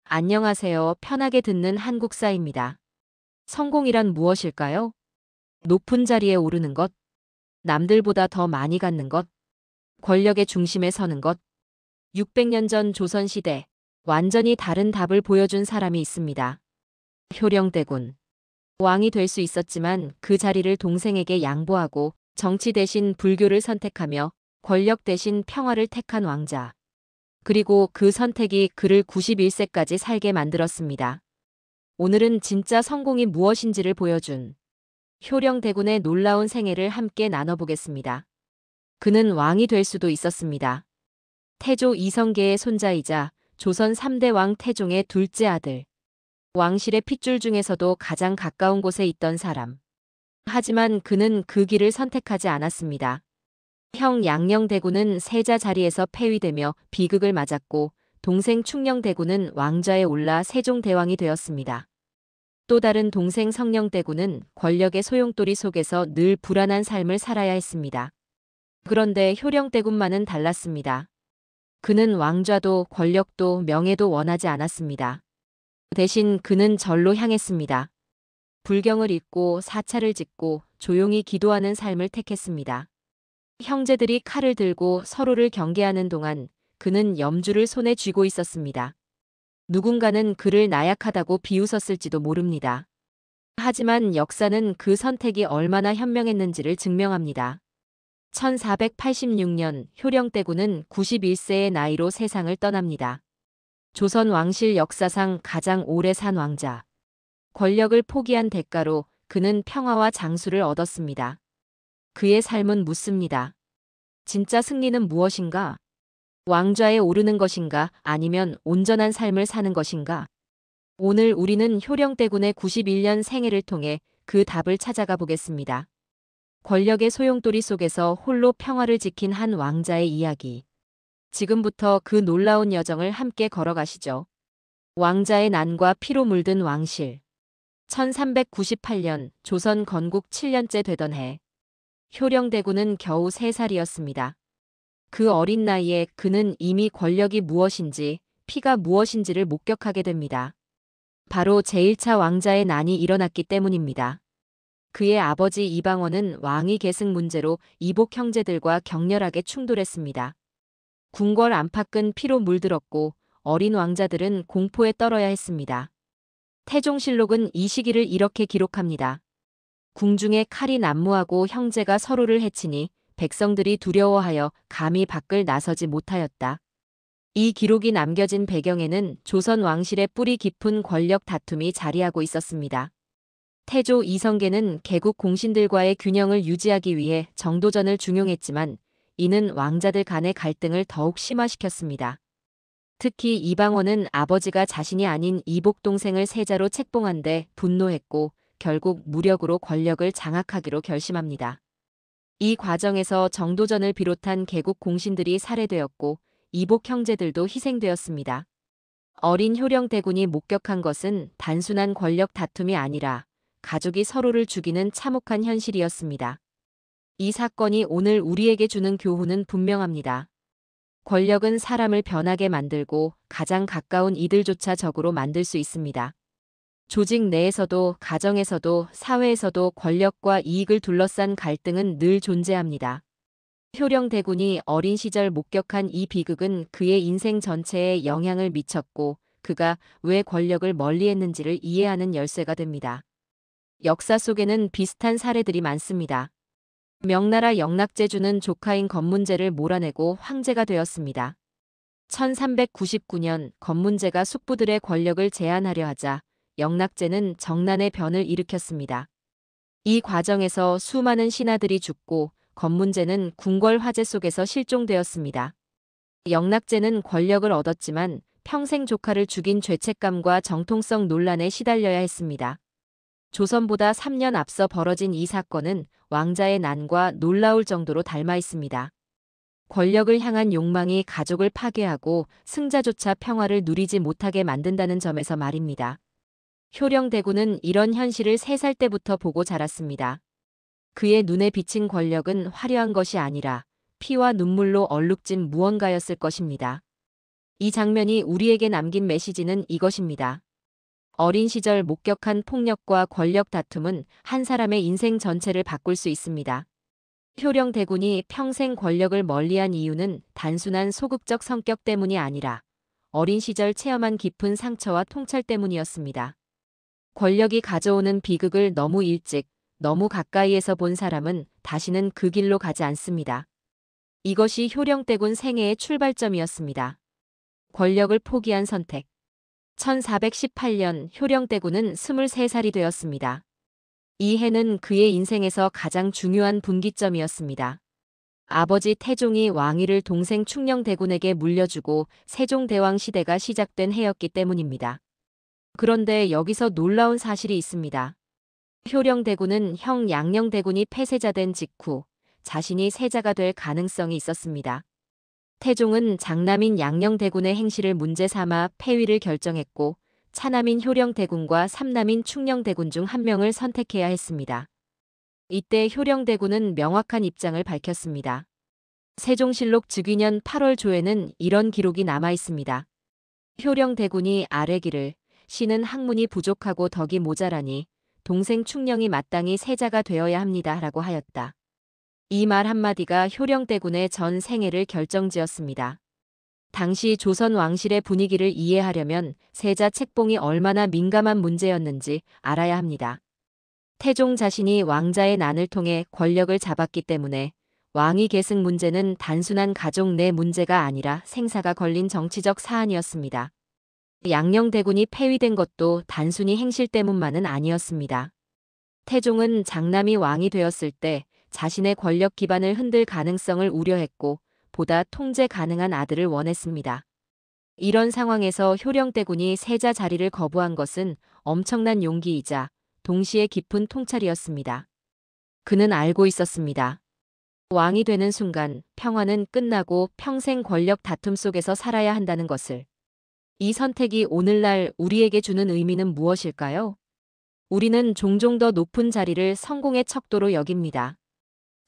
안녕하세요. 편하게 듣는 한국사입니다. 성공이란 무엇일까요? 높은 자리에 오르는 것, 남들보다 더 많이 갖는 것, 권력의 중심에 서는 것. 600년 전 조선시대, 완전히 다른 답을 보여준 사람이 있습니다. 효령대군. 왕이 될 수 있었지만 그 자리를 동생에게 양보하고 정치 대신 불교를 선택하며 권력 대신 평화를 택한 왕자. 그리고 그 선택이 그를 91세까지 살게 만들었습니다. 오늘은 진짜 성공이 무엇인지를 보여준 효령대군의 놀라운 생애를 함께 나눠보겠습니다. 그는 왕이 될 수도 있었습니다. 태조 이성계의 손자이자 조선 3대 왕 태종의 둘째 아들. 왕실의 핏줄 중에서도 가장 가까운 곳에 있던 사람. 하지만 그는 그 길을 선택하지 않았습니다. 형 양녕대군은 세자 자리에서 폐위되며 비극을 맞았고 동생 충녕대군은 왕좌에 올라 세종대왕이 되었습니다. 또 다른 동생 성령대군은 권력의 소용돌이 속에서 늘 불안한 삶을 살아야 했습니다. 그런데 효령대군만은 달랐습니다. 그는 왕좌도 권력도 명예도 원하지 않았습니다. 대신 그는 절로 향했습니다. 불경을 읽고 사찰을 짓고 조용히 기도하는 삶을 택했습니다. 형제들이 칼을 들고 서로를 경계하는 동안 그는 염주를 손에 쥐고 있었습니다. 누군가는 그를 나약하다고 비웃었을지도 모릅니다. 하지만 역사는 그 선택이 얼마나 현명했는지를 증명합니다. 1486년 효령대군은 91세의 나이로 세상을 떠납니다. 조선 왕실 역사상 가장 오래 산 왕자. 권력을 포기한 대가로 그는 평화와 장수를 얻었습니다. 그의 삶은 묻습니다. 진짜 승리는 무엇인가? 왕좌에 오르는 것인가 아니면 온전한 삶을 사는 것인가? 오늘 우리는 효령대군의 91년 생애를 통해 그 답을 찾아가 보겠습니다. 권력의 소용돌이 속에서 홀로 평화를 지킨 한 왕자의 이야기. 지금부터 그 놀라운 여정을 함께 걸어가시죠. 왕자의 난과 피로 물든 왕실. 1398년 조선 건국 7년째 되던 해. 효령대군은 겨우 3살이었습니다. 그 어린 나이에 그는 이미 권력이 무엇인지, 피가 무엇인지를 목격하게 됩니다. 바로 제1차 왕자의 난이 일어났기 때문입니다. 그의 아버지 이방원은 왕위 계승 문제로 이복 형제들과 격렬하게 충돌했습니다. 궁궐 안팎은 피로 물들었고 어린 왕자들은 공포에 떨어야 했습니다. 태종실록은 이 시기를 이렇게 기록합니다. 궁중에 칼이 난무하고 형제가 서로를 해치니 백성들이 두려워하여 감히 밖을 나서지 못하였다. 이 기록이 남겨진 배경에는 조선 왕실의 뿌리 깊은 권력 다툼이 자리하고 있었습니다. 태조 이성계는 개국 공신들과의 균형을 유지하기 위해 정도전을 중용했지만 이는 왕자들 간의 갈등을 더욱 심화시켰습니다. 특히 이방원은 아버지가 자신이 아닌 이복 동생을 세자로 책봉한 데 분노했고 결국 무력으로 권력을 장악하기로 결심합니다. 이 과정에서 정도전을 비롯한 개국 공신들이 살해되었고 이복 형제들도 희생되었습니다. 어린 효령대군이 목격한 것은 단순한 권력 다툼이 아니라 가족이 서로를 죽이는 참혹한 현실이었습니다. 이 사건이 오늘 우리에게 주는 교훈은 분명합니다. 권력은 사람을 변하게 만들고 가장 가까운 이들조차 적으로 만들 수 있습니다. 조직 내에서도 가정에서도 사회에서도 권력과 이익을 둘러싼 갈등은 늘 존재합니다. 효령대군이 어린 시절 목격한 이 비극은 그의 인생 전체에 영향을 미쳤고 그가 왜 권력을 멀리했는지를 이해하는 열쇠가 됩니다. 역사 속에는 비슷한 사례들이 많습니다. 명나라 영락제주는 조카인 건문제를 몰아내고 황제가 되었습니다. 1399년 건문제가 숙부들의 권력을 제한하려 하자 영락제는 정난의 변을 일으켰습니다. 이 과정에서 수많은 신하들이 죽고 건문제는 궁궐 화재 속에서 실종되었습니다. 영락제는 권력을 얻었지만 평생 조카를 죽인 죄책감과 정통성 논란에 시달려야 했습니다. 조선보다 3년 앞서 벌어진 이 사건은 왕자의 난과 놀라울 정도로 닮아 있습니다. 권력을 향한 욕망이 가족을 파괴하고 승자조차 평화를 누리지 못하게 만든다는 점에서 말입니다. 효령대군은 이런 현실을 3살 때부터 보고 자랐습니다. 그의 눈에 비친 권력은 화려한 것이 아니라 피와 눈물로 얼룩진 무언가였을 것입니다. 이 장면이 우리에게 남긴 메시지는 이것입니다. 어린 시절 목격한 폭력과 권력 다툼은 한 사람의 인생 전체를 바꿀 수 있습니다. 효령대군이 평생 권력을 멀리한 이유는 단순한 소극적 성격 때문이 아니라 어린 시절 체험한 깊은 상처와 통찰 때문이었습니다. 권력이 가져오는 비극을 너무 일찍, 너무 가까이에서 본 사람은 다시는 그 길로 가지 않습니다. 이것이 효령대군 생애의 출발점이었습니다. 권력을 포기한 선택. 1418년 효령대군은 23살이 되었습니다. 이 해는 그의 인생에서 가장 중요한 분기점이었습니다. 아버지 태종이 왕위를 동생 충녕대군에게 물려주고 세종대왕 시대가 시작된 해였기 때문입니다. 그런데 여기서 놀라운 사실이 있습니다. 효령대군은 형 양녕대군이 폐세자된 직후 자신이 세자가 될 가능성이 있었습니다. 태종은 장남인 양녕대군의 행실을 문제 삼아 폐위를 결정했고 차남인 효령대군과 삼남인 충녕대군 중 한 명을 선택해야 했습니다. 이때 효령대군은 명확한 입장을 밝혔습니다. 세종실록 즉위년 8월 조에는 이런 기록이 남아 있습니다. 효령대군이 아뢰기를 신은 학문이 부족하고 덕이 모자라니 동생 충녕이 마땅히 세자가 되어야 합니다. 라고 하였다. 이 말 한마디가 효령대군의 전 생애를 결정지었습니다. 당시 조선 왕실의 분위기를 이해하려면 세자 책봉이 얼마나 민감한 문제였는지 알아야 합니다. 태종 자신이 왕자의 난을 통해 권력을 잡았기 때문에 왕위 계승 문제는 단순한 가족 내 문제가 아니라 생사가 걸린 정치적 사안이었습니다. 양녕대군이 폐위된 것도 단순히 행실 때문만은 아니었습니다. 태종은 장남이 왕이 되었을 때 자신의 권력 기반을 흔들 가능성을 우려했고 보다 통제 가능한 아들을 원했습니다. 이런 상황에서 효령대군이 세자 자리를 거부한 것은 엄청난 용기이자 동시에 깊은 통찰이었습니다. 그는 알고 있었습니다. 왕이 되는 순간 평화는 끝나고 평생 권력 다툼 속에서 살아야 한다는 것을. 이 선택이 오늘날 우리에게 주는 의미는 무엇일까요? 우리는 종종 더 높은 자리를 성공의 척도로 여깁니다.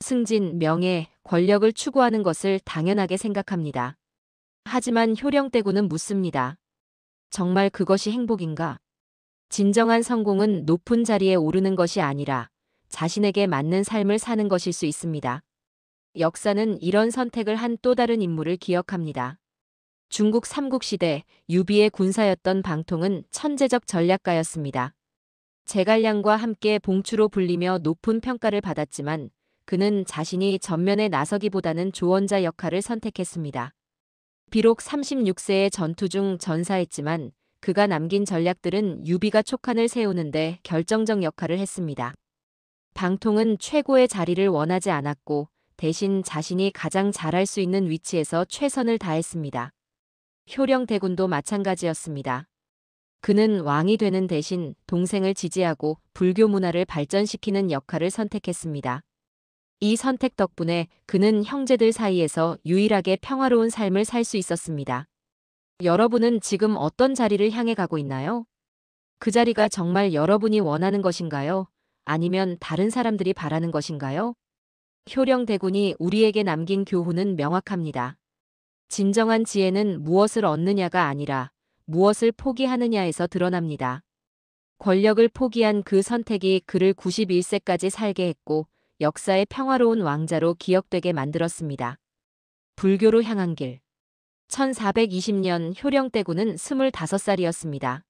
승진, 명예, 권력을 추구하는 것을 당연하게 생각합니다. 하지만 효령대군은 묻습니다. 정말 그것이 행복인가? 진정한 성공은 높은 자리에 오르는 것이 아니라 자신에게 맞는 삶을 사는 것일 수 있습니다. 역사는 이런 선택을 한 또 다른 인물을 기억합니다. 중국 삼국시대 유비의 군사였던 방통은 천재적 전략가였습니다. 제갈량과 함께 봉추로 불리며 높은 평가를 받았지만 그는 자신이 전면에 나서기보다는 조언자 역할을 선택했습니다. 비록 36세의 전투 중 전사했지만 그가 남긴 전략들은 유비가 촉한을 세우는데 결정적 역할을 했습니다. 방통은 최고의 자리를 원하지 않았고 대신 자신이 가장 잘할 수 있는 위치에서 최선을 다했습니다. 효령대군도 마찬가지였습니다. 그는 왕이 되는 대신 동생을 지지하고 불교 문화를 발전시키는 역할을 선택했습니다. 이 선택 덕분에 그는 형제들 사이에서 유일하게 평화로운 삶을 살 수 있었습니다. 여러분은 지금 어떤 자리를 향해 가고 있나요? 그 자리가 정말 여러분이 원하는 것인가요? 아니면 다른 사람들이 바라는 것인가요? 효령대군이 우리에게 남긴 교훈은 명확합니다. 진정한 지혜는 무엇을 얻느냐가 아니라 무엇을 포기하느냐에서 드러납니다. 권력을 포기한 그 선택이 그를 91세까지 살게 했고 역사의 평화로운 왕자로 기억되게 만들었습니다. 불교로 향한 길. 1420년 효령대군은 25살이었습니다.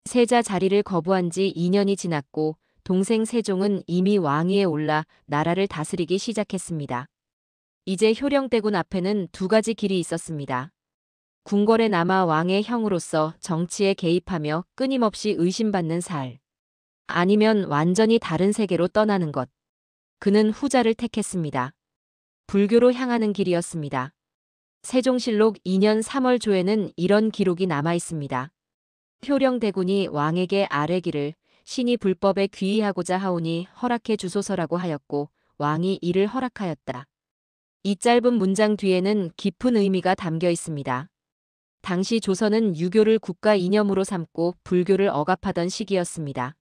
세자 자리를 거부한 지 2년이 지났고 동생 세종은 이미 왕위에 올라 나라를 다스리기 시작했습니다. 이제 효령대군 앞에는 두 가지 길이 있었습니다. 궁궐에 남아 왕의 형으로서 정치에 개입하며 끊임없이 의심받는 살. 아니면 완전히 다른 세계로 떠나는 것. 그는 후자를 택했습니다. 불교로 향하는 길이었습니다. 세종실록 2년 3월 조에는 이런 기록이 남아 있습니다. 효령대군이 왕에게 아뢰기를 신이 불법에 귀의하고자 하오니 허락해 주소서라고 하였고 왕이 이를 허락하였다. 이 짧은 문장 뒤에는 깊은 의미가 담겨 있습니다. 당시 조선은 유교를 국가 이념으로 삼고 불교를 억압하던 시기였습니다.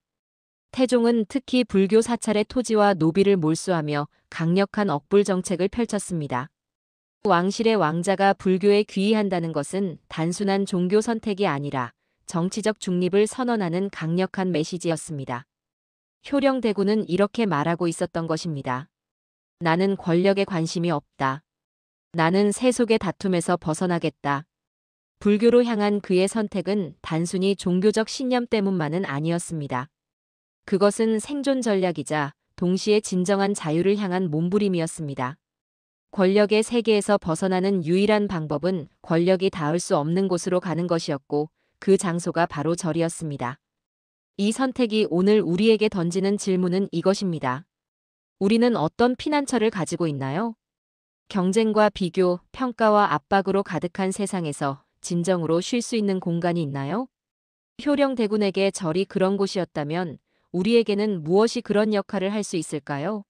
태종은 특히 불교 사찰의 토지와 노비를 몰수하며 강력한 억불 정책을 펼쳤습니다. 왕실의 왕자가 불교에 귀의한다는 것은 단순한 종교 선택이 아니라 정치적 중립을 선언하는 강력한 메시지였습니다. 효령대군은 이렇게 말하고 있었던 것입니다. 나는 권력에 관심이 없다. 나는 세속의 다툼에서 벗어나겠다. 불교로 향한 그의 선택은 단순히 종교적 신념 때문만은 아니었습니다. 그것은 생존 전략이자 동시에 진정한 자유를 향한 몸부림이었습니다. 권력의 세계에서 벗어나는 유일한 방법은 권력이 닿을 수 없는 곳으로 가는 것이었고 그 장소가 바로 절이었습니다. 이 선택이 오늘 우리에게 던지는 질문은 이것입니다. 우리는 어떤 피난처를 가지고 있나요? 경쟁과 비교, 평가와 압박으로 가득한 세상에서 진정으로 쉴 수 있는 공간이 있나요? 효령대군에게 절이 그런 곳이었다면 우리에게는 무엇이 그런 역할을 할 수 있을까요?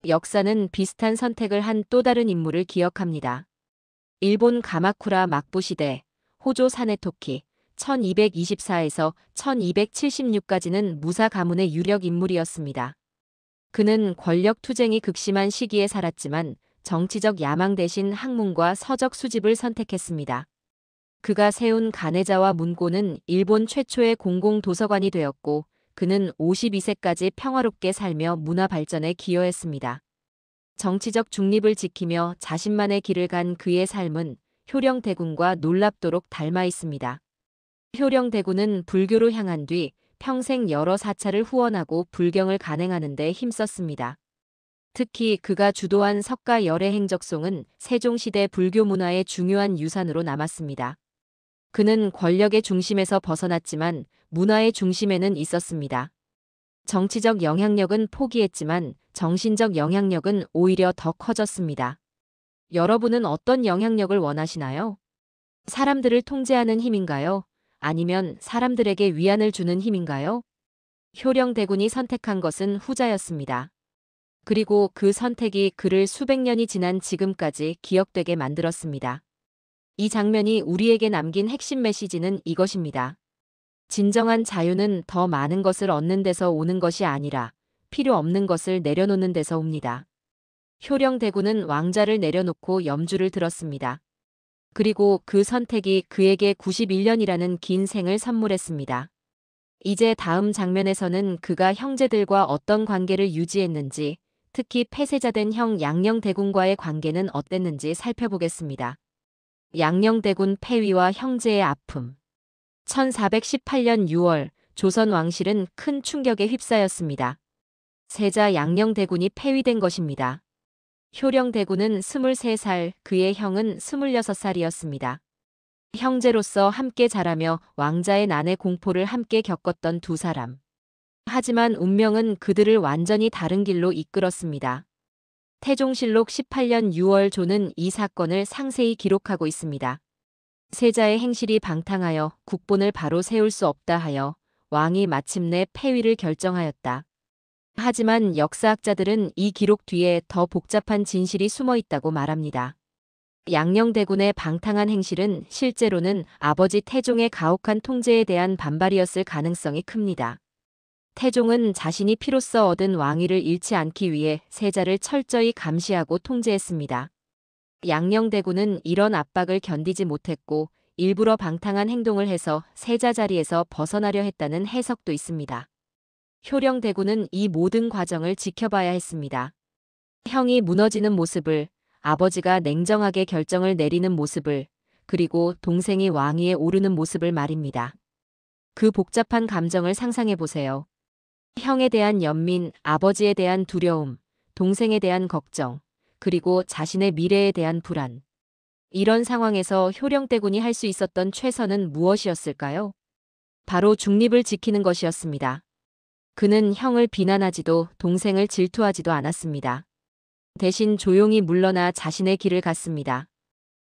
역사는 비슷한 선택을 한 또 다른 인물을 기억합니다. 일본 가마쿠라 막부 시대 호조 사네토키 1224에서 1276까지는 무사 가문의 유력 인물이었습니다. 그는 권력 투쟁이 극심한 시기에 살았지만 정치적 야망 대신 학문과 서적 수집을 선택했습니다. 그가 세운 가네자와 문고는 일본 최초의 공공 도서관이 되었고 그는 52세까지 평화롭게 살며 문화 발전에 기여했습니다. 정치적 중립을 지키며 자신만의 길을 간 그의 삶은 효령대군과 놀랍도록 닮아 있습니다. 효령대군은 불교로 향한 뒤 평생 여러 사찰을 후원하고 불경을 간행하는 데 힘썼습니다. 특히 그가 주도한 석가 열애 행적송은 세종시대 불교 문화의 중요한 유산으로 남았습니다. 그는 권력의 중심에서 벗어났지만 문화의 중심에는 있었습니다. 정치적 영향력은 포기했지만 정신적 영향력은 오히려 더 커졌습니다. 여러분은 어떤 영향력을 원하시나요? 사람들을 통제하는 힘인가요? 아니면 사람들에게 위안을 주는 힘인가요? 효령대군이 선택한 것은 후자였습니다. 그리고 그 선택이 그를 수백 년이 지난 지금까지 기억되게 만들었습니다. 이 장면이 우리에게 남긴 핵심 메시지는 이것입니다. 진정한 자유는 더 많은 것을 얻는 데서 오는 것이 아니라 필요 없는 것을 내려놓는 데서 옵니다. 효령대군은 왕자를 내려놓고 염주를 들었습니다. 그리고 그 선택이 그에게 91년이라는 긴 생을 선물했습니다. 이제 다음 장면에서는 그가 형제들과 어떤 관계를 유지했는지, 특히 폐쇄자된 형 양녕대군과의 관계는 어땠는지 살펴보겠습니다. 양녕대군 폐위와 형제의 아픔. 1418년 6월 조선 왕실은 큰 충격에 휩싸였습니다. 세자 양녕대군이 폐위된 것입니다. 효령대군은 23살, 그의 형은 26살이었습니다. 형제로서 함께 자라며 왕자의 난의 공포를 함께 겪었던 두 사람. 하지만 운명은 그들을 완전히 다른 길로 이끌었습니다. 태종실록 18년 6월 조는 이 사건을 상세히 기록하고 있습니다. 세자의 행실이 방탕하여 국본을 바로 세울 수 없다 하여 왕이 마침내 폐위를 결정하였다. 하지만 역사학자들은 이 기록 뒤에 더 복잡한 진실이 숨어 있다고 말합니다. 양녕대군의 방탕한 행실은 실제로는 아버지 태종의 가혹한 통제에 대한 반발이었을 가능성이 큽니다. 태종은 자신이 피로써 얻은 왕위를 잃지 않기 위해 세자를 철저히 감시하고 통제했습니다. 양녕대군은 이런 압박을 견디지 못했고 일부러 방탕한 행동을 해서 세자 자리에서 벗어나려 했다는 해석도 있습니다. 효령대군은 이 모든 과정을 지켜봐야 했습니다. 형이 무너지는 모습을, 아버지가 냉정하게 결정을 내리는 모습을, 그리고 동생이 왕위에 오르는 모습을 말입니다. 그 복잡한 감정을 상상해 보세요. 형에 대한 연민, 아버지에 대한 두려움, 동생에 대한 걱정, 그리고 자신의 미래에 대한 불안. 이런 상황에서 효령대군이 할 수 있었던 최선은 무엇이었을까요? 바로 중립을 지키는 것이었습니다. 그는 형을 비난하지도 동생을 질투하지도 않았습니다. 대신 조용히 물러나 자신의 길을 갔습니다.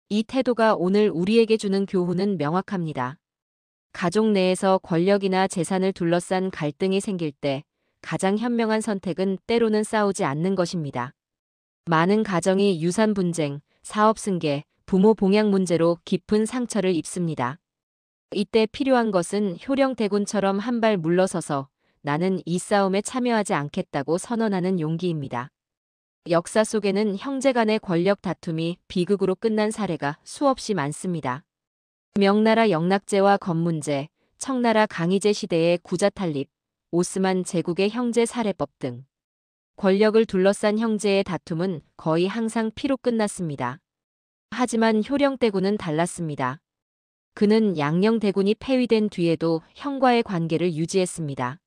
이 태도가 오늘 우리에게 주는 교훈은 명확합니다. 가족 내에서 권력이나 재산을 둘러싼 갈등이 생길 때 가장 현명한 선택은 때로는 싸우지 않는 것입니다. 많은 가정이 유산 분쟁, 사업 승계, 부모 봉양 문제로 깊은 상처를 입습니다. 이때 필요한 것은 효령대군처럼 한 발 물러서서 나는 이 싸움에 참여하지 않겠다고 선언하는 용기입니다. 역사 속에는 형제 간의 권력 다툼이 비극으로 끝난 사례가 수없이 많습니다. 명나라 영락제와 건문제, 청나라 강희제 시대의 구자 탈립, 오스만 제국의 형제 살해법 등 권력을 둘러싼 형제의 다툼은 거의 항상 피로 끝났습니다. 하지만 효령대군은 달랐습니다. 그는 양녕대군이 폐위된 뒤에도 형과의 관계를 유지했습니다.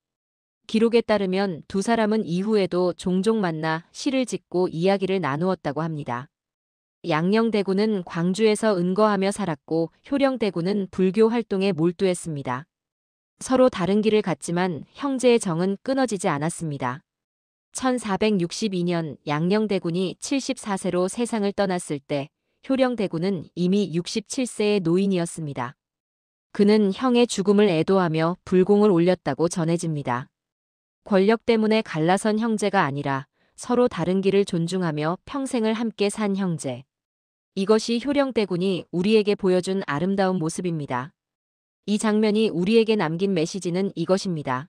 기록에 따르면 두 사람은 이후에도 종종 만나 시를 짓고 이야기를 나누었다고 합니다. 양녕대군은 광주에서 은거하며 살았고 효령대군은 불교 활동에 몰두했습니다. 서로 다른 길을 갔지만 형제의 정은 끊어지지 않았습니다. 1462년 양녕대군이 74세로 세상을 떠났을 때 효령대군은 이미 67세의 노인이었습니다. 그는 형의 죽음을 애도하며 불공을 올렸다고 전해집니다. 권력 때문에 갈라선 형제가 아니라 서로 다른 길을 존중하며 평생을 함께 산 형제. 이것이 효령대군이 우리에게 보여준 아름다운 모습입니다. 이 장면이 우리에게 남긴 메시지는 이것입니다.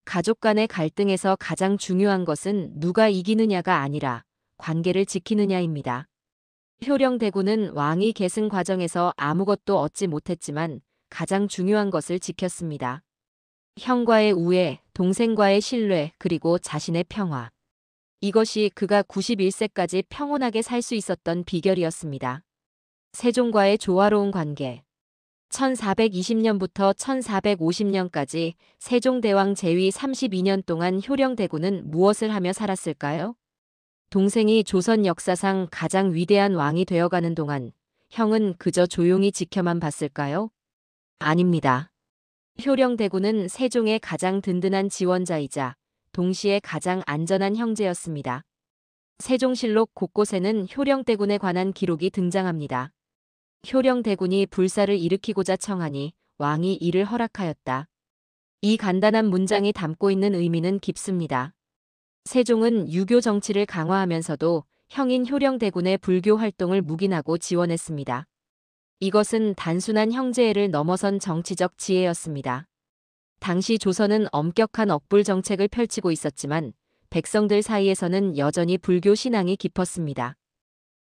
가족 간의 갈등에서 가장 중요한 것은 누가 이기느냐가 아니라 관계를 지키느냐입니다. 효령대군은 왕위 계승 과정에서 아무것도 얻지 못했지만 가장 중요한 것을 지켰습니다. 형과의 우애, 동생과의 신뢰, 그리고 자신의 평화. 이것이 그가 91세까지 평온하게 살 수 있었던 비결이었습니다. 세종과의 조화로운 관계. 1420년부터 1450년까지 세종대왕 재위 32년 동안 효령대군은 무엇을 하며 살았을까요? 동생이 조선 역사상 가장 위대한 왕이 되어가는 동안 형은 그저 조용히 지켜만 봤을까요? 아닙니다. 효령대군은 세종의 가장 든든한 지원자이자 동시에 가장 안전한 형제였습니다. 세종실록 곳곳에는 효령대군에 관한 기록이 등장합니다. 효령대군이 불사를 일으키고자 청하니 왕이 이를 허락하였다. 이 간단한 문장이 담고 있는 의미는 깊습니다. 세종은 유교 정치를 강화하면서도 형인 효령대군의 불교 활동을 묵인하고 지원했습니다. 이것은 단순한 형제애를 넘어선 정치적 지혜였습니다. 당시 조선은 엄격한 억불 정책을 펼치고 있었지만 백성들 사이에서는 여전히 불교 신앙이 깊었습니다.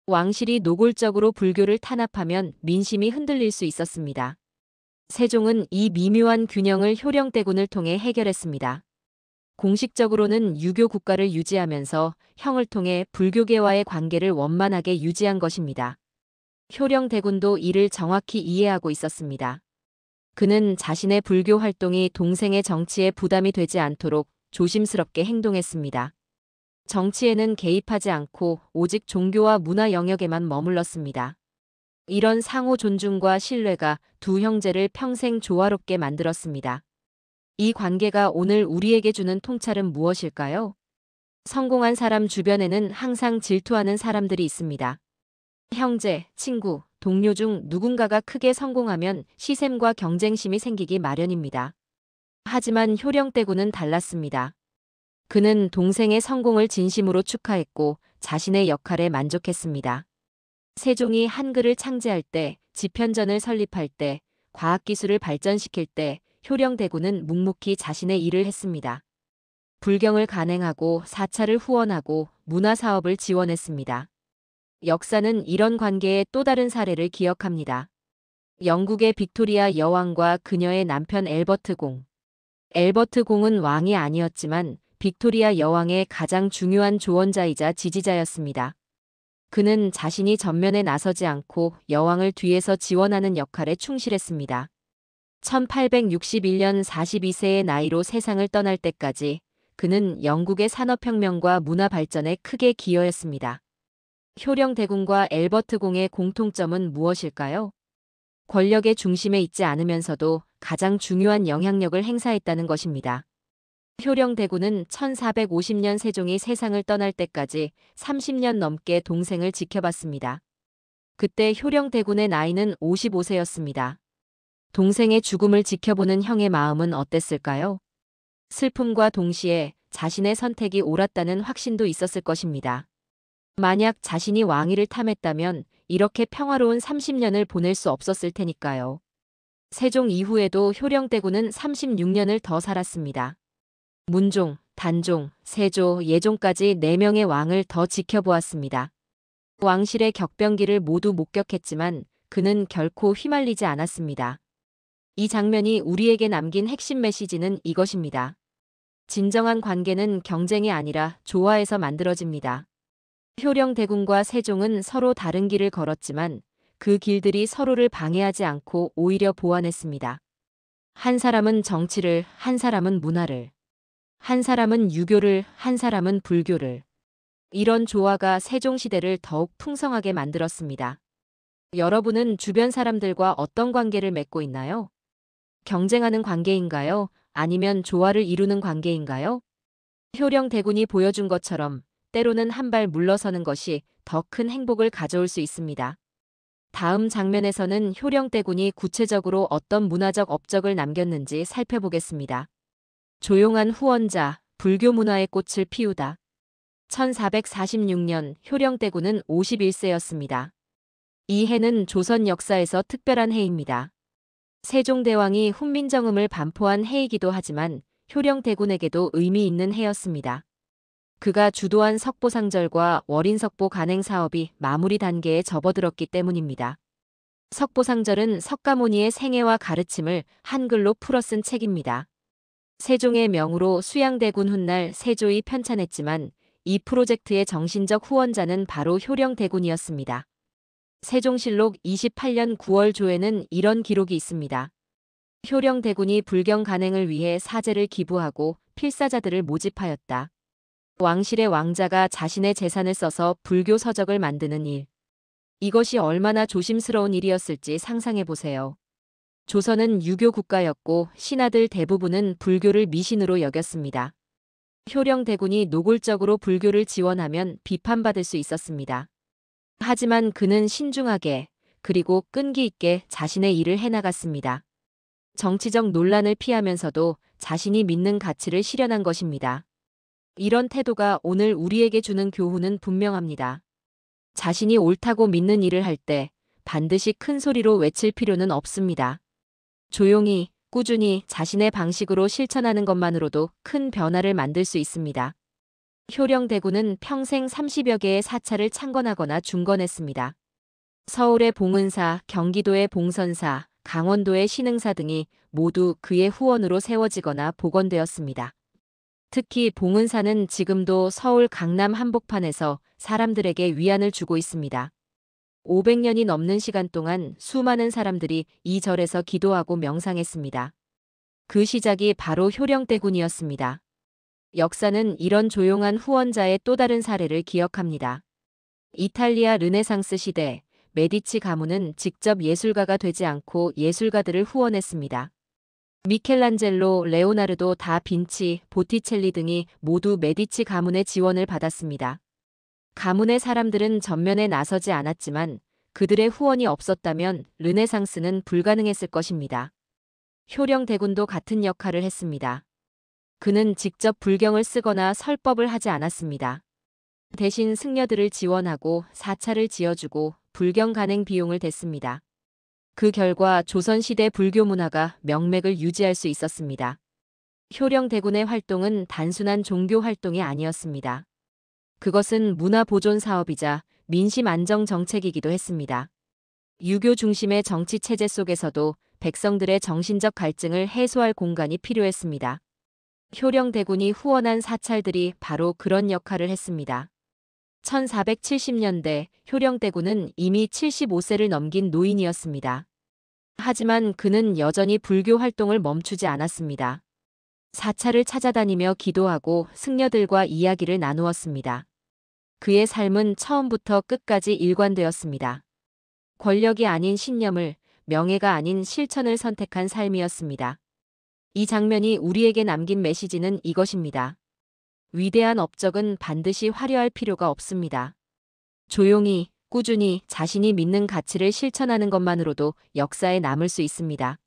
왕실이 노골적으로 불교를 탄압하면 민심이 흔들릴 수 있었습니다. 세종은 이 미묘한 균형을 효령대군을 통해 해결했습니다. 공식적으로는 유교 국가를 유지하면서 형을 통해 불교계와의 관계를 원만하게 유지한 것입니다. 효령대군도 이를 정확히 이해하고 있었습니다. 그는 자신의 불교 활동이 동생의 정치에 부담이 되지 않도록 조심스럽게 행동했습니다. 정치에는 개입하지 않고 오직 종교와 문화 영역에만 머물렀습니다. 이런 상호 존중과 신뢰가 두 형제를 평생 조화롭게 만들었습니다. 이 관계가 오늘 우리에게 주는 통찰은 무엇일까요? 성공한 사람 주변에는 항상 질투하는 사람들이 있습니다. 형제, 친구, 동료 중 누군가가 크게 성공하면 시샘과 경쟁심이 생기기 마련입니다. 하지만 효령대군은 달랐습니다. 그는 동생의 성공을 진심으로 축하했고 자신의 역할에 만족했습니다. 세종이 한글을 창제할 때, 지편전을 설립할 때, 과학기술을 발전시킬 때 효령대군은 묵묵히 자신의 일을 했습니다. 불경을 간행하고 사찰을 후원하고 문화사업을 지원했습니다. 역사는 이런 관계의 또 다른 사례를 기억합니다. 영국의 빅토리아 여왕과 그녀의 남편 앨버트 공. 앨버트 공은 왕이 아니었지만 빅토리아 여왕의 가장 중요한 조언자이자 지지자였습니다. 그는 자신이 전면에 나서지 않고 여왕을 뒤에서 지원하는 역할에 충실했습니다. 1861년 42세의 나이로 세상을 떠날 때까지 그는 영국의 산업혁명과 문화 발전에 크게 기여했습니다. 효령대군과 앨버트 공의 공통점은 무엇일까요? 권력의 중심에 있지 않으면서도 가장 중요한 영향력을 행사했다는 것입니다. 효령대군은 1450년 세종이 세상을 떠날 때까지 30년 넘게 동생을 지켜봤습니다. 그때 효령대군의 나이는 55세였습니다. 동생의 죽음을 지켜보는 형의 마음은 어땠을까요? 슬픔과 동시에 자신의 선택이 옳았다는 확신도 있었을 것입니다. 만약 자신이 왕위를 탐했다면 이렇게 평화로운 30년을 보낼 수 없었을 테니까요. 세종 이후에도 효령대군은 36년을 더 살았습니다. 문종, 단종, 세조, 예종까지 4명의 왕을 더 지켜보았습니다. 왕실의 격변기를 모두 목격했지만 그는 결코 휘말리지 않았습니다. 이 장면이 우리에게 남긴 핵심 메시지는 이것입니다. 진정한 관계는 경쟁이 아니라 조화에서 만들어집니다. 효령대군과 세종은 서로 다른 길을 걸었지만 그 길들이 서로를 방해하지 않고 오히려 보완했습니다. 한 사람은 정치를, 한 사람은 문화를, 한 사람은 유교를, 한 사람은 불교를. 이런 조화가 세종시대를 더욱 풍성하게 만들었습니다. 여러분은 주변 사람들과 어떤 관계를 맺고 있나요? 경쟁하는 관계인가요? 아니면 조화를 이루는 관계인가요? 효령대군이 보여준 것처럼 때로는 한 발 물러서는 것이 더 큰 행복을 가져올 수 있습니다. 다음 장면에서는 효령대군이 구체적으로 어떤 문화적 업적을 남겼는지 살펴보겠습니다. 조용한 후원자, 불교 문화의 꽃을 피우다. 1446년 효령대군은 51세였습니다. 이 해는 조선 역사에서 특별한 해입니다. 세종대왕이 훈민정음을 반포한 해이기도 하지만 효령대군에게도 의미 있는 해였습니다. 그가 주도한 석보상절과 월인석보 간행 사업이 마무리 단계에 접어들었기 때문입니다. 석보상절은 석가모니의 생애와 가르침을 한글로 풀어 쓴 책입니다. 세종의 명으로 수양대군 훗날 세조이 편찬했지만 이 프로젝트의 정신적 후원자는 바로 효령대군이었습니다. 세종실록 28년 9월 조에는 이런 기록이 있습니다. 효령대군이 불경 간행을 위해 사제를 기부하고 필사자들을 모집하였다. 왕실의 왕자가 자신의 재산을 써서 불교 서적을 만드는 일. 이것이 얼마나 조심스러운 일이었을지 상상해보세요. 조선은 유교 국가였고 신하들 대부분은 불교를 미신으로 여겼습니다. 효령대군이 노골적으로 불교를 지원하면 비판받을 수 있었습니다. 하지만 그는 신중하게 그리고 끈기 있게 자신의 일을 해나갔습니다. 정치적 논란을 피하면서도 자신이 믿는 가치를 실현한 것입니다. 이런 태도가 오늘 우리에게 주는 교훈은 분명합니다. 자신이 옳다고 믿는 일을 할 때 반드시 큰 소리로 외칠 필요는 없습니다. 조용히, 꾸준히 자신의 방식으로 실천하는 것만으로도 큰 변화를 만들 수 있습니다. 효령대군은 평생 30여 개의 사찰을 창건하거나 중건했습니다. 서울의 봉은사, 경기도의 봉선사, 강원도의 신흥사 등이 모두 그의 후원으로 세워지거나 복원되었습니다. 특히 봉은사는 지금도 서울 강남 한복판에서 사람들에게 위안을 주고 있습니다. 500년이 넘는 시간 동안 수많은 사람들이 이 절에서 기도하고 명상했습니다. 그 시작이 바로 효령대군이었습니다. 역사는 이런 조용한 후원자의 또 다른 사례를 기억합니다. 이탈리아 르네상스 시대, 메디치 가문은 직접 예술가가 되지 않고 예술가들을 후원했습니다. 미켈란젤로, 레오나르도 다 빈치, 보티첼리 등이 모두 메디치 가문의 지원을 받았습니다. 가문의 사람들은 전면에 나서지 않았지만 그들의 후원이 없었다면 르네상스는 불가능했을 것입니다. 효령대군도 같은 역할을 했습니다. 그는 직접 불경을 쓰거나 설법을 하지 않았습니다. 대신 승려들을 지원하고 사찰을 지어주고 불경 간행 비용을 댔습니다. 그 결과 조선시대 불교 문화가 명맥을 유지할 수 있었습니다. 효령대군의 활동은 단순한 종교 활동이 아니었습니다. 그것은 문화 보존 사업이자 민심 안정 정책이기도 했습니다. 유교 중심의 정치 체제 속에서도 백성들의 정신적 갈증을 해소할 공간이 필요했습니다. 효령대군이 후원한 사찰들이 바로 그런 역할을 했습니다. 1470년대 효령대군은 이미 75세를 넘긴 노인이었습니다. 하지만 그는 여전히 불교 활동을 멈추지 않았습니다. 사찰을 찾아다니며 기도하고 승려들과 이야기를 나누었습니다. 그의 삶은 처음부터 끝까지 일관되었습니다. 권력이 아닌 신념을, 명예가 아닌 실천을 선택한 삶이었습니다. 이 장면이 우리에게 남긴 메시지는 이것입니다. 위대한 업적은 반드시 화려할 필요가 없습니다. 조용히, 꾸준히 자신이 믿는 가치를 실천하는 것만으로도 역사에 남을 수 있습니다.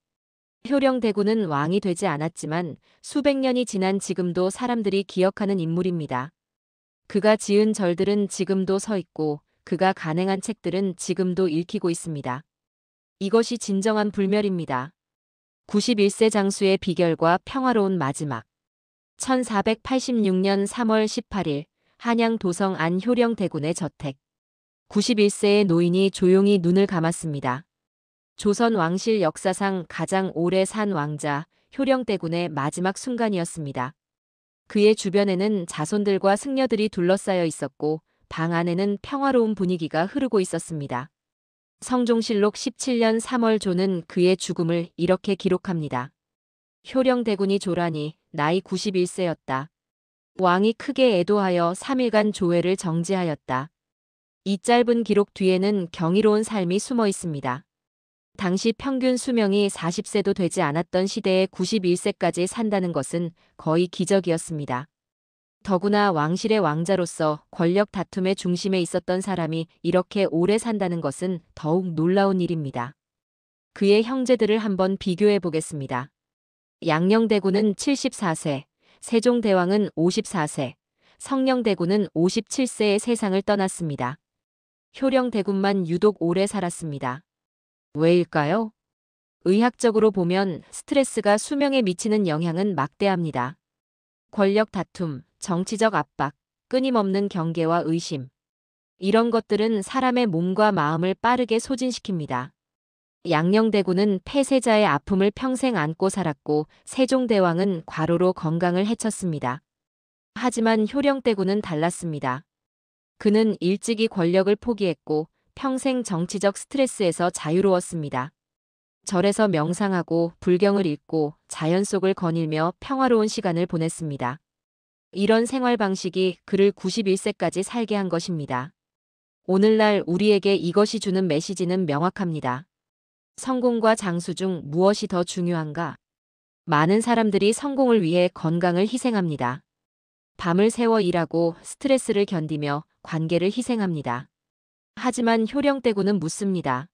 효령대군은 왕이 되지 않았지만 수백 년이 지난 지금도 사람들이 기억하는 인물입니다. 그가 지은 절들은 지금도 서 있고 그가 간행한 책들은 지금도 읽히고 있습니다. 이것이 진정한 불멸입니다. 91세 장수의 비결과 평화로운 마지막. 1486년 3월 18일 한양 도성 안 효령대군의 저택. 91세의 노인이 조용히 눈을 감았습니다. 조선 왕실 역사상 가장 오래 산 왕자 효령대군의 마지막 순간이었습니다. 그의 주변에는 자손들과 승려들이 둘러싸여 있었고 방 안에는 평화로운 분위기가 흐르고 있었습니다. 성종실록 17년 3월 조는 그의 죽음을 이렇게 기록합니다. 효령대군이 조라니 나이 91세였다. 왕이 크게 애도하여 3일간 조회를 정지하였다. 이 짧은 기록 뒤에는 경이로운 삶이 숨어 있습니다. 당시 평균 수명이 40세도 되지 않았던 시대에 91세까지 산다는 것은 거의 기적이었습니다. 더구나 왕실의 왕자로서 권력 다툼의 중심에 있었던 사람이 이렇게 오래 산다는 것은 더욱 놀라운 일입니다. 그의 형제들을 한번 비교해 보겠습니다. 양녕대군은 74세, 세종대왕은 54세, 성녕대군은 57세에 세상을 떠났습니다. 효령대군만 유독 오래 살았습니다. 왜일까요? 의학적으로 보면 스트레스가 수명에 미치는 영향은 막대합니다. 권력 다툼, 정치적 압박, 끊임없는 경계와 의심. 이런 것들은 사람의 몸과 마음을 빠르게 소진시킵니다. 양녕대군은 폐쇄자의 아픔을 평생 안고 살았고 세종대왕은 과로로 건강을 해쳤습니다. 하지만 효령대군은 달랐습니다. 그는 일찍이 권력을 포기했고 평생 정치적 스트레스에서 자유로웠습니다. 절에서 명상하고 불경을 읽고 자연 속을 거닐며 평화로운 시간을 보냈습니다. 이런 생활 방식이 그를 91세까지 살게 한 것입니다. 오늘날 우리에게 이것이 주는 메시지는 명확합니다. 성공과 장수 중 무엇이 더 중요한가? 많은 사람들이 성공을 위해 건강을 희생합니다. 밤을 새워 일하고 스트레스를 견디며 관계를 희생합니다. 하지만 효령대군은 묻습니다.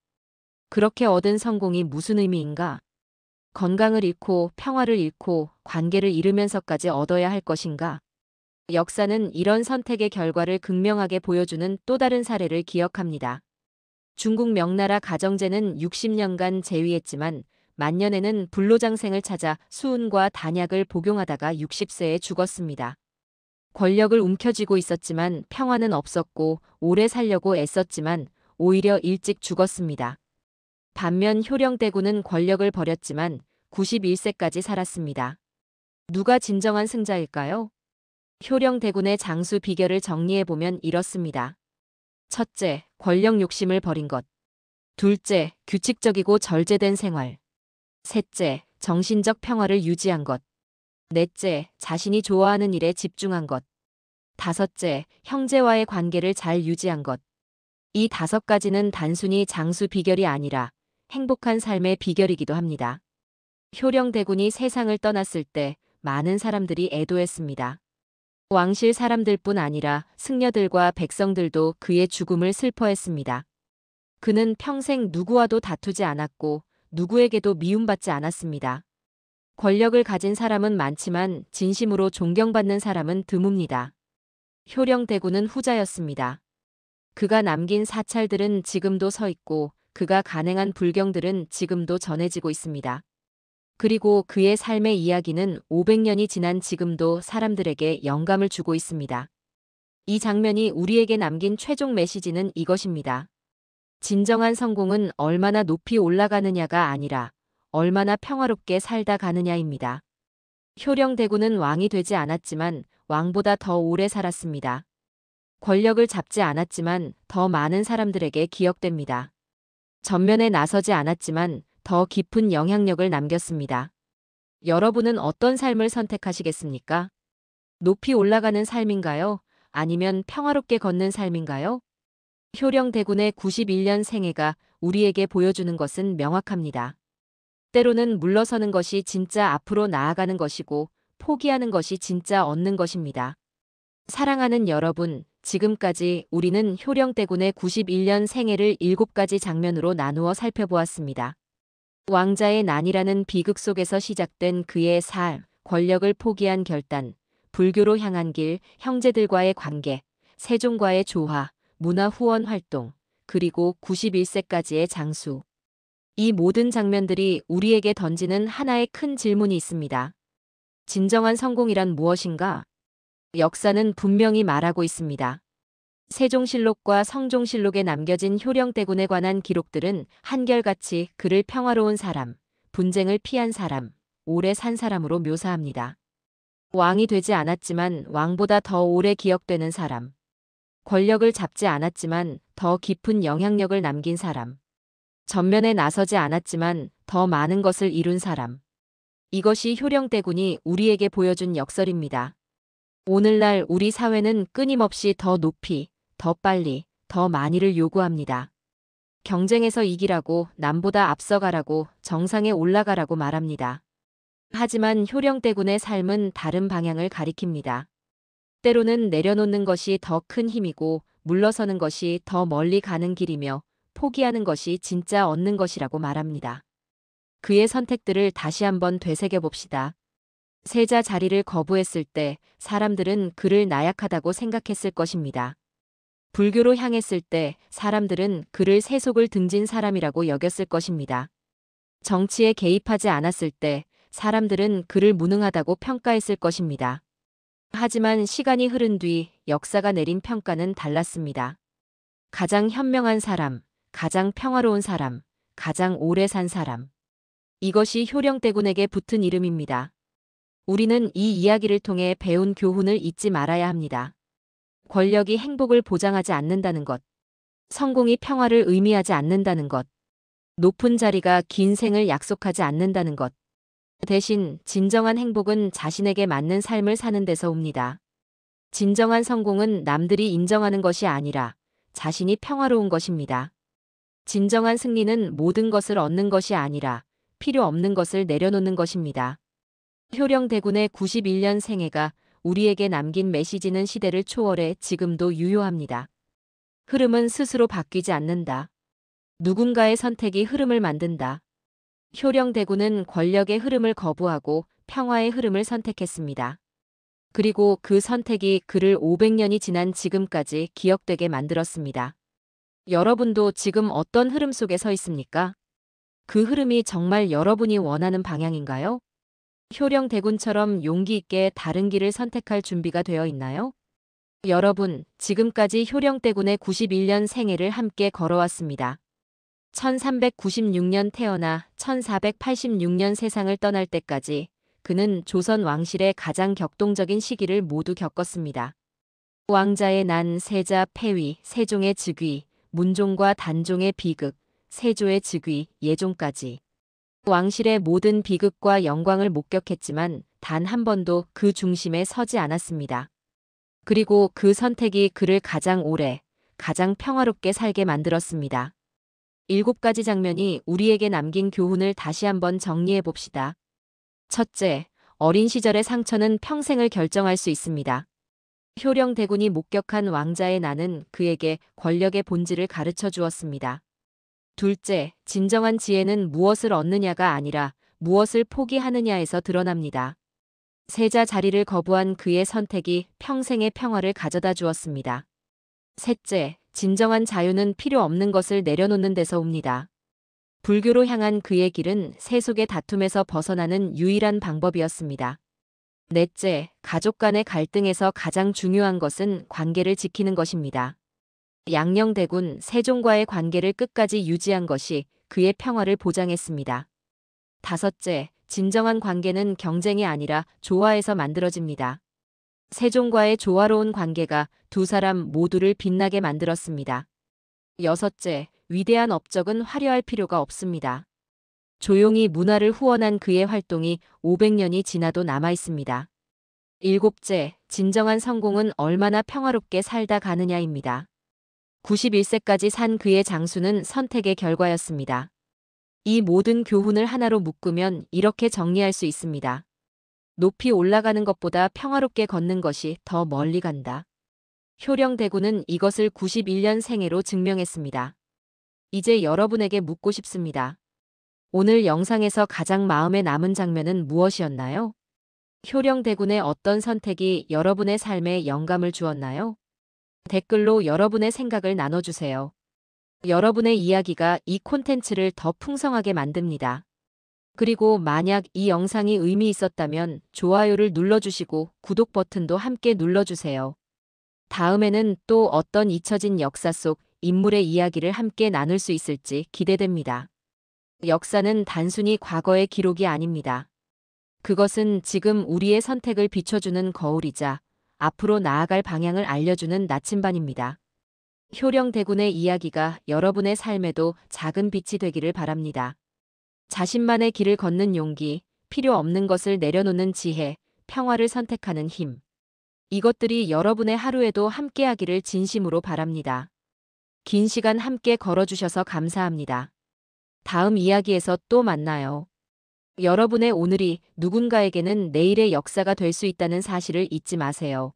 그렇게 얻은 성공이 무슨 의미인가? 건강을 잃고 평화를 잃고 관계를 잃으면서까지 얻어야 할 것인가? 역사는 이런 선택의 결과를 극명하게 보여주는 또 다른 사례를 기억합니다. 중국 명나라 가정제는 60년간 재위했지만 만년에는 불로장생을 찾아 수은과 단약을 복용하다가 60세에 죽었습니다. 권력을 움켜쥐고 있었지만 평화는 없었고 오래 살려고 애썼지만 오히려 일찍 죽었습니다. 반면 효령대군은 권력을 버렸지만 91세까지 살았습니다. 누가 진정한 승자일까요? 효령대군의 장수 비결을 정리해보면 이렇습니다. 첫째, 권력 욕심을 버린 것. 둘째, 규칙적이고 절제된 생활. 셋째, 정신적 평화를 유지한 것. 넷째, 자신이 좋아하는 일에 집중한 것. 다섯째, 형제와의 관계를 잘 유지한 것. 이 5가지는 단순히 장수 비결이 아니라 행복한 삶의 비결이기도 합니다. 효령대군이 세상을 떠났을 때 많은 사람들이 애도했습니다. 왕실 사람들뿐 아니라 승려들과 백성들도 그의 죽음을 슬퍼했습니다. 그는 평생 누구와도 다투지 않았고 누구에게도 미움받지 않았습니다. 권력을 가진 사람은 많지만 진심으로 존경받는 사람은 드뭅니다. 효령대군은 후자였습니다. 그가 남긴 사찰들은 지금도 서 있고 그가 간행한 불경들은 지금도 전해지고 있습니다. 그리고 그의 삶의 이야기는 500년이 지난 지금도 사람들에게 영감을 주고 있습니다. 이 장면이 우리에게 남긴 최종 메시지는 이것입니다. 진정한 성공은 얼마나 높이 올라가느냐가 아니라 얼마나 평화롭게 살다 가느냐입니다. 효령대군은 왕이 되지 않았지만 왕보다 더 오래 살았습니다. 권력을 잡지 않았지만 더 많은 사람들에게 기억됩니다. 전면에 나서지 않았지만 더 깊은 영향력을 남겼습니다. 여러분은 어떤 삶을 선택하시겠습니까? 높이 올라가는 삶인가요? 아니면 평화롭게 걷는 삶인가요? 효령대군의 91년 생애가 우리에게 보여주는 것은 명확합니다. 때로는 물러서는 것이 진짜 앞으로 나아가는 것이고 포기하는 것이 진짜 얻는 것입니다. 사랑하는 여러분, 지금까지 우리는 효령대군의 91년 생애를 7가지 장면으로 나누어 살펴보았습니다. 왕자의 난이라는 비극 속에서 시작된 그의 삶, 권력을 포기한 결단, 불교로 향한 길, 형제들과의 관계, 세종과의 조화, 문화 후원 활동, 그리고 91세까지의 장수. 이 모든 장면들이 우리에게 던지는 하나의 큰 질문이 있습니다. 진정한 성공이란 무엇인가? 역사는 분명히 말하고 있습니다. 세종실록과 성종실록에 남겨진 효령대군에 관한 기록들은 한결같이 그를 평화로운 사람, 분쟁을 피한 사람, 오래 산 사람으로 묘사합니다. 왕이 되지 않았지만 왕보다 더 오래 기억되는 사람. 권력을 잡지 않았지만 더 깊은 영향력을 남긴 사람. 전면에 나서지 않았지만 더 많은 것을 이룬 사람. 이것이 효령대군이 우리에게 보여준 역설입니다. 오늘날 우리 사회는 끊임없이 더 높이, 더 빨리, 더 많이를 요구합니다. 경쟁에서 이기라고, 남보다 앞서가라고, 정상에 올라가라고 말합니다. 하지만 효령대군의 삶은 다른 방향을 가리킵니다. 때로는 내려놓는 것이 더 큰 힘이고 물러서는 것이 더 멀리 가는 길이며 포기하는 것이 진짜 얻는 것이라고 말합니다. 그의 선택들을 다시 한번 되새겨봅시다. 세자 자리를 거부했을 때 사람들은 그를 나약하다고 생각했을 것입니다. 불교로 향했을 때 사람들은 그를 세속을 등진 사람이라고 여겼을 것입니다. 정치에 개입하지 않았을 때 사람들은 그를 무능하다고 평가했을 것입니다. 하지만 시간이 흐른 뒤 역사가 내린 평가는 달랐습니다. 가장 현명한 사람, 가장 평화로운 사람, 가장 오래 산 사람. 이것이 효령대군에게 붙은 이름입니다. 우리는 이 이야기를 통해 배운 교훈을 잊지 말아야 합니다. 권력이 행복을 보장하지 않는다는 것. 성공이 평화를 의미하지 않는다는 것. 높은 자리가 긴 생을 약속하지 않는다는 것. 대신 진정한 행복은 자신에게 맞는 삶을 사는 데서 옵니다. 진정한 성공은 남들이 인정하는 것이 아니라 자신이 평화로운 것입니다. 진정한 승리는 모든 것을 얻는 것이 아니라 필요 없는 것을 내려놓는 것입니다. 효령대군의 91년 생애가 우리에게 남긴 메시지는 시대를 초월해 지금도 유효합니다. 흐름은 스스로 바뀌지 않는다. 누군가의 선택이 흐름을 만든다. 효령대군은 권력의 흐름을 거부하고 평화의 흐름을 선택했습니다. 그리고 그 선택이 그를 500년이 지난 지금까지 기억되게 만들었습니다. 여러분도 지금 어떤 흐름 속에 서 있습니까? 그 흐름이 정말 여러분이 원하는 방향인가요? 효령대군처럼 용기 있게 다른 길을 선택할 준비가 되어 있나요? 여러분, 지금까지 효령대군의 91년 생애를 함께 걸어왔습니다. 1396년 태어나 1486년 세상을 떠날 때까지 그는 조선 왕실의 가장 격동적인 시기를 모두 겪었습니다. 왕자의 난, 세자 폐위, 세종의 즉위, 문종과 단종의 비극, 세조의 즉위, 예종까지. 왕실의 모든 비극과 영광을 목격했지만 단 한 번도 그 중심에 서지 않았습니다. 그리고 그 선택이 그를 가장 오래, 가장 평화롭게 살게 만들었습니다. 7가지 장면이 우리에게 남긴 교훈을 다시 한번 정리해 봅시다. 첫째, 어린 시절의 상처는 평생을 결정할 수 있습니다. 효령대군이 목격한 왕자의 난은 그에게 권력의 본질을 가르쳐 주었습니다. 둘째, 진정한 지혜는 무엇을 얻느냐가 아니라 무엇을 포기하느냐에서 드러납니다. 세자 자리를 거부한 그의 선택이 평생의 평화를 가져다 주었습니다. 셋째, 진정한 자유는 필요 없는 것을 내려놓는 데서 옵니다. 불교로 향한 그의 길은 세속의 다툼에서 벗어나는 유일한 방법이었습니다. 넷째, 가족 간의 갈등에서 가장 중요한 것은 관계를 지키는 것입니다. 양녕대군 세종과의 관계를 끝까지 유지한 것이 그의 평화를 보장했습니다. 다섯째, 진정한 관계는 경쟁이 아니라 조화에서 만들어집니다. 세종과의 조화로운 관계가 두 사람 모두를 빛나게 만들었습니다. 여섯째, 위대한 업적은 화려할 필요가 없습니다. 조용히 문화를 후원한 그의 활동이 500년이 지나도 남아있습니다. 일곱째, 진정한 성공은 얼마나 평화롭게 살다 가느냐입니다. 91세까지 산 그의 장수는 선택의 결과였습니다. 이 모든 교훈을 하나로 묶으면 이렇게 정리할 수 있습니다. 높이 올라가는 것보다 평화롭게 걷는 것이 더 멀리 간다. 효령대군은 이것을 91년 생애로 증명했습니다. 이제 여러분에게 묻고 싶습니다. 오늘 영상에서 가장 마음에 남은 장면은 무엇이었나요? 효령대군의 어떤 선택이 여러분의 삶에 영감을 주었나요? 댓글로 여러분의 생각을 나눠주세요. 여러분의 이야기가 이 콘텐츠를 더 풍성하게 만듭니다. 그리고 만약 이 영상이 의미 있었다면 좋아요를 눌러주시고 구독 버튼도 함께 눌러주세요. 다음에는 또 어떤 잊혀진 역사 속 인물의 이야기를 함께 나눌 수 있을지 기대됩니다. 역사는 단순히 과거의 기록이 아닙니다. 그것은 지금 우리의 선택을 비춰주는 거울이자 앞으로 나아갈 방향을 알려주는 나침반입니다. 효령대군의 이야기가 여러분의 삶에도 작은 빛이 되기를 바랍니다. 자신만의 길을 걷는 용기, 필요 없는 것을 내려놓는 지혜, 평화를 선택하는 힘. 이것들이 여러분의 하루에도 함께하기를 진심으로 바랍니다. 긴 시간 함께 걸어주셔서 감사합니다. 다음 이야기에서 또 만나요. 여러분의 오늘이 누군가에게는 내일의 역사가 될 수 있다는 사실을 잊지 마세요.